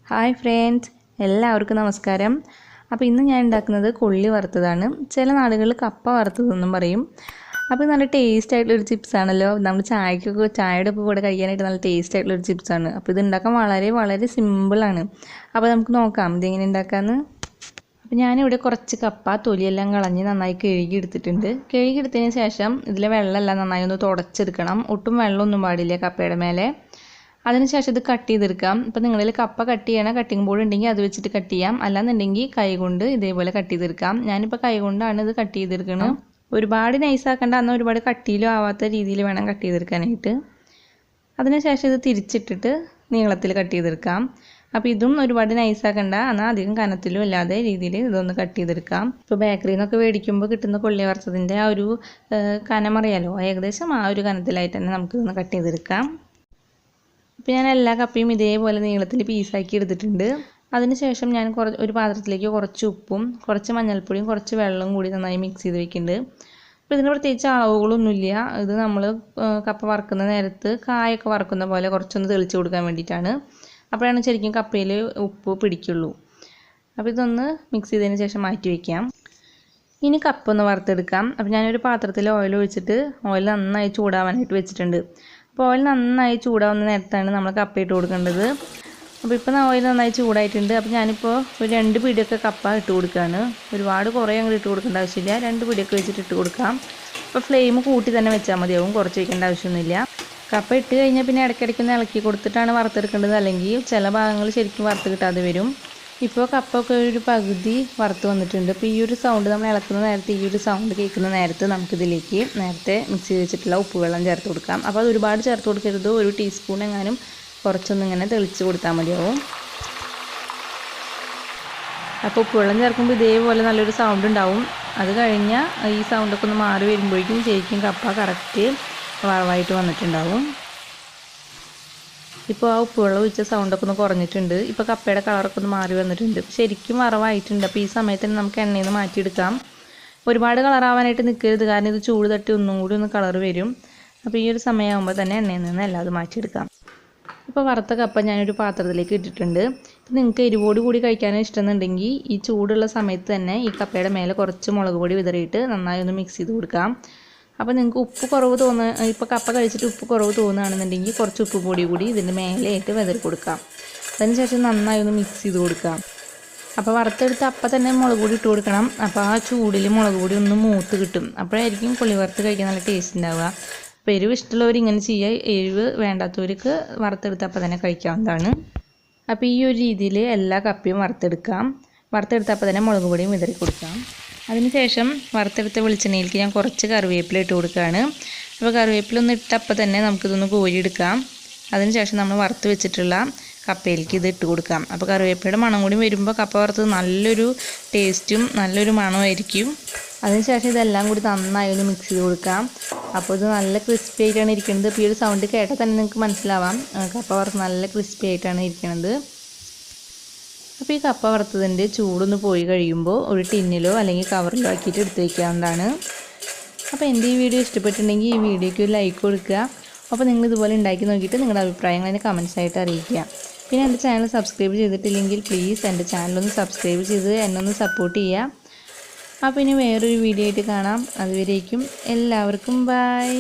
Hi friends, എല്ലാവർക്കും നമസ്കാരം. അപ്പോൾ ഇന്ന് ഞാൻ ഉണ്ടാക്കുന്നത് കൊള്ളി വറുത്തതാണ്. ചില നാടുകളിൽ കപ്പ വറുത്തതെന്നും പറയും. അപ്പോൾ നല്ല ടേസ്റ്റ് ആയിട്ടുള്ളൊരു ചിപ്സാണല്ലോ. നമ്മൾ ചായയുടെ ഒപ്പം കൂടെ കഴിക്കാനായിട്ട് നല്ല ടേസ്റ്റ് ആയിട്ടുള്ളൊരു ചിപ്സാണ്. അപ്പോൾ ഇത് ഉണ്ടാക്കാൻ വളരെ വളരെ സിമ്പിളാണ്. അപ്പോൾ നമുക്ക് നോക്കാം ഇതെങ്ങനെ ഉണ്ടാക്കാമെന്ന്. അപ്പോൾ ഞാനിവിടെ കുറച്ച് കപ്പ തൊലിയെല്ലാം കളഞ്ഞ് നന്നായി കഴുകിയെടുത്തിട്ടുണ്ട്. കഴുകിയെടുത്തതിന് ശേഷം ഇതിലെ വെള്ളമെല്ലാം നന്നായി ഒന്ന് തുടച്ചെടുക്കണം. ഒട്ടും വെള്ളമൊന്നും പാടില്ല കപ്പയുടെ മേലെ. അതിനുശേഷം ഇത് കട്ട് ചെയ്തെടുക്കാം. ഇപ്പോൾ നിങ്ങളിൽ കപ്പ കട്ട് ചെയ്യണ കട്ടിംഗ് ബോർഡ് ഉണ്ടെങ്കിൽ അത് വെച്ചിട്ട് കട്ട് ചെയ്യാം. അല്ലാന്നുണ്ടെങ്കിൽ കൈകൊണ്ട് ഇതേപോലെ കട്ട് ചെയ്തെടുക്കാം. ഞാനിപ്പോൾ കൈകൊണ്ടാണ് ഇത് കട്ട് ചെയ്തെടുക്കുന്നത്. ഒരുപാട് നൈസാക്കേണ്ട, എന്നാൽ ഒരുപാട് കട്ടിയിലും ആവാത്ത രീതിയിൽ വേണം കട്ട് ചെയ്തെടുക്കാനായിട്ട്. അതിനുശേഷം ഇത് തിരിച്ചിട്ടിട്ട് നീളത്തിൽ കട്ട് ചെയ്തെടുക്കാം. അപ്പോൾ ഇതും ഒരുപാട് നൈസാക്കണ്ട, എന്നാൽ അധികം കനത്തിലും അല്ലാതെ രീതിയിൽ ഇതൊന്ന് കട്ട് ചെയ്തെടുക്കാം. ഇപ്പോൾ ബേക്കറിയിൽ നിന്നൊക്കെ മേടിക്കുമ്പോൾ കിട്ടുന്ന കൊള്ളി വറുത്തതിൻ്റെ ആ ഒരു കനം അറിയാലോ, ഏകദേശം ആ ഒരു കനത്തിലായിട്ട് തന്നെ നമുക്കിതൊന്ന് കട്ട് ചെയ്തെടുക്കാം. അപ്പോൾ ഞാൻ എല്ലാ കപ്പയും ഇതേപോലെ നീളത്തിൽ പീസാക്കി എടുത്തിട്ടുണ്ട്. അതിനുശേഷം ഞാൻ ഒരു പാത്രത്തിലേക്ക് കുറച്ച് ഉപ്പും കുറച്ച് മഞ്ഞൾപ്പൊടിയും കുറച്ച് വെള്ളവും കൂടി നന്നായി മിക്സ് ചെയ്ത് വെക്കുന്നുണ്ട്. അപ്പോൾ ഇതിന് പ്രത്യേകിച്ച് അളവുകളൊന്നുമില്ല. ഇത് നമ്മൾ കപ്പ വറുക്കുന്ന നേരത്ത് കായൊക്കെ വറുക്കുന്ന പോലെ കുറച്ചൊന്ന് തെളിച്ച് കൊടുക്കാൻ വേണ്ടിയിട്ടാണ്. അപ്പോഴാണ് ശരിക്കും കപ്പയിൽ ഉപ്പ് പിടിക്കുള്ളൂ. അപ്പോൾ ഇതൊന്ന് മിക്സ് ചെയ്തതിന് ശേഷം മാറ്റി വയ്ക്കാം. ഇനി കപ്പ ഒന്ന് വറുത്തെടുക്കാം. അപ്പോൾ ഞാനൊരു പാത്രത്തിൽ ഓയിൽ ഒഴിച്ചിട്ട് ഓയിൽ നന്നായി ചൂടാവാനായിട്ട് വെച്ചിട്ടുണ്ട്. അപ്പോൾ ഓയിൽ നന്നായി ചൂടാവുന്ന നേരത്താണ് നമ്മൾ കപ്പ ഇട്ട് കൊടുക്കേണ്ടത്. അപ്പോൾ ഇപ്പോൾ ഓയിൽ നന്നായി ചൂടായിട്ടുണ്ട്. അപ്പോൾ ഞാനിപ്പോൾ ഒരു 2 പിടിയൊക്കെ കപ്പ ഇട്ട് കൊടുക്കുകയാണ്. ഒരുപാട് കുറേ അങ്ങോട്ട് ഇട്ട് കൊടുക്കേണ്ട ആവശ്യമില്ല. 2 പിടിയൊക്കെ വെച്ചിട്ട് ഇട്ട് കൊടുക്കാം. അപ്പോൾ ഫ്ലെയിം കൂട്ടി തന്നെ വെച്ചാൽ മതിയാവും, കുറച്ച് വയ്ക്കേണ്ട ആവശ്യമൊന്നുമില്ല. കപ്പ ഇട്ട് കഴിഞ്ഞാൽ പിന്നെ ഇടയ്ക്കിടയ്ക്കൊന്ന് ഇളക്കി കൊടുത്തിട്ടാണ് വറുത്തെടുക്കേണ്ടത്, അല്ലെങ്കിൽ ചില ഭാഗങ്ങൾ ശരിക്കും വറുത്ത് കിട്ടാതെ വരും. ഇപ്പോൾ കപ്പൊക്കെ ഒരു പകുതി വറുത്ത് വന്നിട്ടുണ്ട്. അപ്പോൾ ഈ ഒരു സൗണ്ട് നമ്മൾ ഇളക്കുന്ന നേരത്ത്, ഈ ഒരു സൗണ്ട് കേൾക്കുന്ന നേരത്ത് നമുക്കിതിലേക്ക് നേരത്തെ മിക്സ് ചെയ്ത് വെച്ചിട്ടുള്ള ഉപ്പുവെള്ളം ചേർത്ത് കൊടുക്കാം. അപ്പോൾ അത് ഒരുപാട് ചേർത്ത് കൊടുക്കരുത്, 1 ടീസ്പൂൺ എങ്ങാനും കുറച്ചൊന്നും ഇങ്ങനെ തെളിച്ച് കൊടുത്താൽ മതിയാവും. അപ്പോൾ ഉപ്പുവെള്ളം ചേർക്കുമ്പോൾ ഇതേപോലെ നല്ലൊരു സൗണ്ട് ഉണ്ടാവും. അത് കഴിഞ്ഞാൽ ഈ സൗണ്ടൊക്കെ ഒന്ന് മാറി വരുമ്പോഴേക്കും ശരിക്കും കപ്പ കറക്റ്റ് വറവായിട്ട് വന്നിട്ടുണ്ടാവും. ഇപ്പോൾ ആ ഉപ്പുവെള്ളം ഒഴിച്ച സൗണ്ടൊക്കെ ഒന്ന് കുറഞ്ഞിട്ടുണ്ട്. ഇപ്പോൾ കപ്പയുടെ കളറൊക്കെ ഒന്ന് മാറി വന്നിട്ടുണ്ട്. ശരിക്കും വറവായിട്ടുണ്ട്. അപ്പോൾ ഈ സമയത്ത് തന്നെ നമുക്ക് എണ്ണയിൽ നിന്ന് മാറ്റിയെടുക്കാം. ഒരുപാട് കളറാവാനായിട്ട് നിൽക്കരുത്, കാരണം ഇത് ചൂട് തട്ടി ഒന്നും കൂടി ഒന്ന് കളർ വരും. അപ്പോൾ ഈ ഒരു സമയമാകുമ്പോൾ തന്നെ എണ്ണയിൽ നിന്ന് എല്ലാതും മാറ്റിയെടുക്കാം. ഇപ്പോൾ വറുത്ത കപ്പ ഞാനൊരു പാത്രത്തിലേക്ക് ഇട്ടിട്ടുണ്ട്. ഇപ്പോൾ നിങ്ങൾക്ക് എരിവോട് കൂടി കഴിക്കാൻ ഇഷ്ടമെന്നുണ്ടെങ്കിൽ ഈ ചൂടുള്ള സമയത്ത് തന്നെ ഈ കപ്പയുടെ മേലെ കുറച്ച് മുളക് പൊടി വിതറിയിട്ട് നന്നായി ഒന്ന് മിക്സ് ചെയ്ത് കൊടുക്കാം. അപ്പോൾ നിങ്ങൾക്ക് ഉപ്പ് കുറവ് ഇപ്പോൾ കപ്പ കഴിച്ചിട്ട് ഉപ്പ് കുറവ് തോന്നുകയാണെന്നുണ്ടെങ്കിൽ കുറച്ച് ഉപ്പ് പൊടി കൂടി ഇതിൻ്റെ മേലെയായിട്ട് വിതറി കൊടുക്കാം. അതിനുശേഷം നന്നായി ഒന്ന് മിക്സ് ചെയ്ത് കൊടുക്കാം. അപ്പോൾ വറുത്തെടുത്ത് അപ്പം തന്നെ മുളക് പൊടി ഇട്ട് കൊടുക്കണം. അപ്പോൾ ആ ചൂടിൽ മുളക് പൊടി ഒന്ന് മൂത്ത് കിട്ടും. അപ്പോഴായിരിക്കും കൊള്ളി വറുത്ത് കഴിക്കാൻ നല്ല ടേസ്റ്റ് ഉണ്ടാവുക. അപ്പോൾ എരിവ് ഇഷ്ടമുള്ളവർ ഇങ്ങനെ ചെയ്യുക, എരിവ് വേണ്ടാത്തവർക്ക് വറുത്തെടുത്ത് അപ്പം തന്നെ കഴിക്കാവുന്നതാണ്. അപ്പോൾ ഈ ഒരു രീതിയിൽ എല്ലാ കപ്പയും വറുത്തെടുക്കാം. വറുത്തെടുത്തപ്പോൾ തന്നെ മുളക് പൊടിയും വിതറി കൊടുക്കാം. അതിനുശേഷം വറുത്തെടുത്ത വെളിച്ചെണ്ണയിലേക്ക് ഞാൻ കുറച്ച് കറിവേപ്പില ഇട്ട് കൊടുക്കുകയാണ്. അപ്പോൾ കറിവേപ്പില ഒന്ന് ഇട്ടപ്പോൾ തന്നെ നമുക്കിതൊന്ന് കോരിയെടുക്കാം. അതിനുശേഷം നമ്മൾ വറുത്ത് വെച്ചിട്ടുള്ള കപ്പയിലേക്ക് ഇത് ഇട്ട് കൊടുക്കാം. അപ്പോൾ കറിവേപ്പിലയുടെ മണം കൂടി വരുമ്പോൾ കപ്പ വറുത്തത് നല്ലൊരു ടേസ്റ്റും നല്ലൊരു മണമായിരിക്കും. അതിനുശേഷം ഇതെല്ലാം കൂടി നന്നായി ഒന്ന് മിക്സ് ചെയ്ത് കൊടുക്കാം. അപ്പോൾ ഇത് നല്ല ക്രിസ്പി ആയിട്ടാണ് ഇരിക്കുന്നത്. ഇപ്പോൾ ഈ ഒരു സൗണ്ട് കേട്ടാൽ തന്നെ നിങ്ങൾക്ക് മനസ്സിലാവാം കപ്പ വറുത്ത് നല്ല ക്രിസ്പി ആയിട്ടാണ് ഇരിക്കുന്നത്. അപ്പോൾ ഈ കപ്പ വറുത്തതിൻ്റെ ചൂടൊന്ന് പോയി കഴിയുമ്പോൾ ഒരു ടിന്നിലോ അല്ലെങ്കിൽ കവറിലോ ആക്കിയിട്ട് എടുത്ത് വയ്ക്കാവുന്നതാണ്. അപ്പോൾ എൻ്റെ ഈ വീഡിയോ ഇഷ്ടപ്പെട്ടിട്ടുണ്ടെങ്കിൽ ഈ വീഡിയോയ്ക്ക് ഒരു ലൈക്ക് കൊടുക്കുക. അപ്പോൾ നിങ്ങൾ ഇതുപോലെ ഉണ്ടാക്കി നോക്കിയിട്ട് നിങ്ങളുടെ അഭിപ്രായങ്ങൾ എന്നെ കമൻസ് ആയിട്ട് അറിയിക്കുക. പിന്നെ എൻ്റെ ചാനൽ സബ്സ്ക്രൈബ് ചെയ്തിട്ടില്ലെങ്കിൽ പ്ലീസ് എൻ്റെ ചാനലൊന്ന് സബ്സ്ക്രൈബ് ചെയ്ത് എന്നെ ഒന്ന് സപ്പോർട്ട് ചെയ്യുക. അപ്പോൾ ഇനി വേറൊരു വീഡിയോ ആയിട്ട് കാണാം. അതുവരേക്കും എല്ലാവർക്കും ബൈ.